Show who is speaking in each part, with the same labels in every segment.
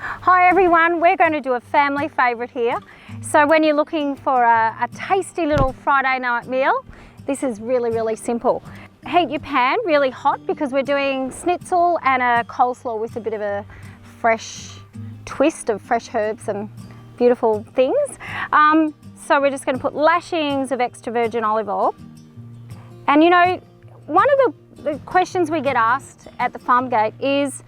Speaker 1: Hi everyone, we're going to do a family favourite here. So when you're looking for a tasty little Friday night meal, this is really simple. Heat your pan really hot because we're doing schnitzel and a coleslaw with a bit of a fresh twist of fresh herbs and beautiful things. So we're just going to put lashings of extra virgin olive oil. And you know, one of the questions we get asked at the farm gate is,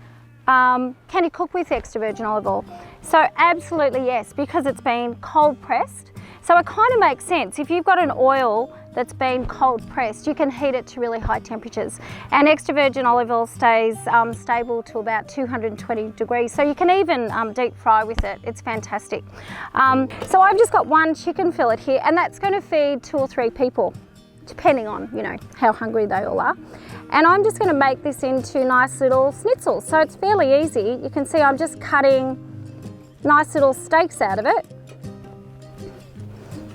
Speaker 1: can you cook with extra virgin olive oil? So absolutely yes, because it's been cold pressed. So it kind of makes sense. If you've got an oil that's been cold pressed, you can heat it to really high temperatures. And extra virgin olive oil stays stable to about 220 degrees. So you can even deep fry with it. It's fantastic. So I've just got one chicken fillet here, and that's going to feed 2 or 3 people, depending on, you know, how hungry they all are. And I'm just going to make this into nice little schnitzels. So it's fairly easy. You can see I'm just cutting nice little steaks out of it.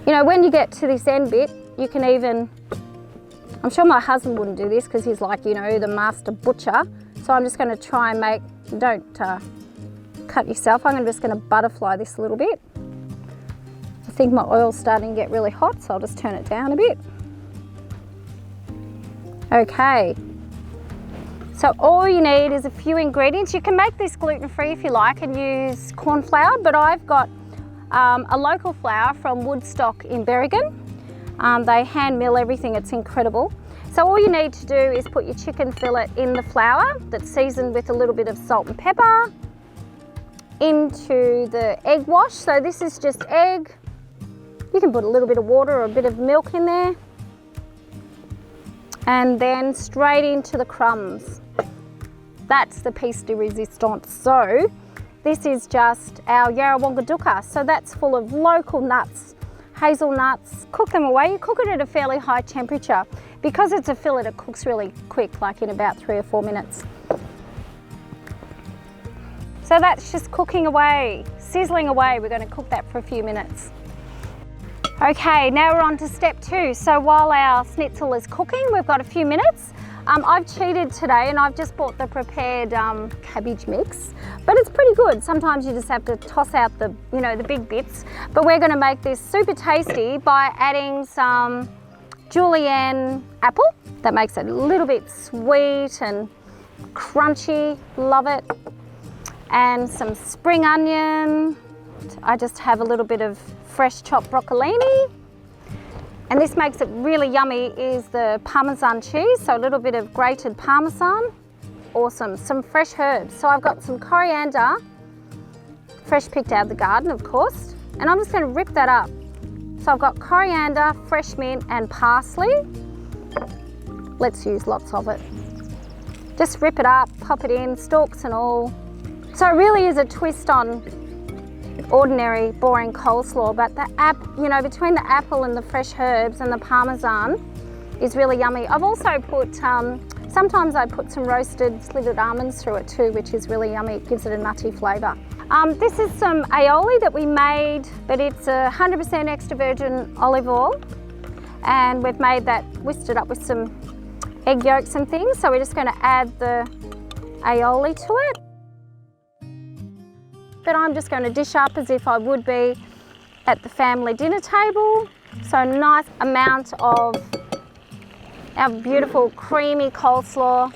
Speaker 1: You know, when you get to this end bit, you can even, I'm sure my husband wouldn't do this because he's like, you know, the master butcher. So I'm just going to try and make, don't cut yourself. I'm just going to butterfly this a little bit. I think my oil's starting to get really hot, so I'll just turn it down a bit. Okay, so all you need is a few ingredients. You can make this gluten-free if you like and use corn flour, but I've got a local flour from Woodstock in Berrigan. They hand mill everything, it's incredible. So all you need to do is put your chicken fillet in the flour that's seasoned with a little bit of salt and pepper into the egg wash. So this is just egg. You can put a little bit of water or a bit of milk in there. And then straight into the crumbs. That's the piece de resistance. So this is just our Yarrawonga Dukkah. So that's full of local nuts, hazelnuts. Cook them away. You cook it at a fairly high temperature. Because it's a fillet, it cooks really quick, like in about 3 or 4 minutes. So that's just cooking away, sizzling away. We're going to cook that for a few minutes. Okay, now we're on to step 2. So while our schnitzel is cooking, we've got a few minutes. I've cheated today and I've just bought the prepared cabbage mix, but it's pretty good. Sometimes you just have to toss out the, you know, the big bits. But we're going to make this super tasty by adding some julienne apple. That makes it a little bit sweet and crunchy. Love it. And some spring onion. I just have a little bit of fresh chopped broccolini, and this makes it really yummy is the Parmesan cheese, so a little bit of grated Parmesan. Awesome. Some fresh herbs, so I've got some coriander, fresh picked out of the garden of course, and I'm just going to rip that up. So I've got coriander, fresh mint and parsley. Let's use lots of it. Just rip it up, pop it in, stalks and all. So it really is a twist on ordinary boring coleslaw, but the you know, between the apple and the fresh herbs and the Parmesan is really yummy. I've also put sometimes I put some roasted slivered almonds through it too, which is really yummy. It gives it a nutty flavour. This is some aioli that we made, but it's 100% extra virgin olive oil, and we've made that, whisked it up with some egg yolks and things. So we're just going to add the aioli to it. But I'm just going to dish up as if I would be at the family dinner table. So a nice amount of our beautiful creamy coleslaw.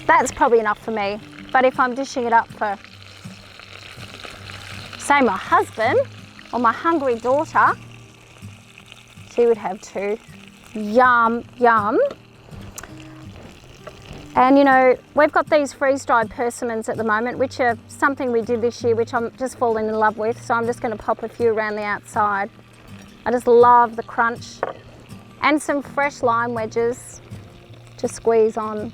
Speaker 1: That's probably enough for me. But if I'm dishing it up for, say, my husband or my hungry daughter, she would have 2. Yum, yum. And you know, we've got these freeze-dried persimmons at the moment, which are something we did this year, which I'm just falling in love with. So I'm just going to pop a few around the outside. I just love the crunch. And some fresh lime wedges to squeeze on.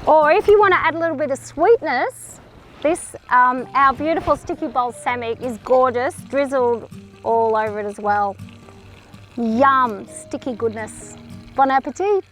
Speaker 1: Or if you want to add a little bit of sweetness, this, our beautiful sticky balsamic is gorgeous, drizzled all over it as well. Yum, sticky goodness. Bon appetit.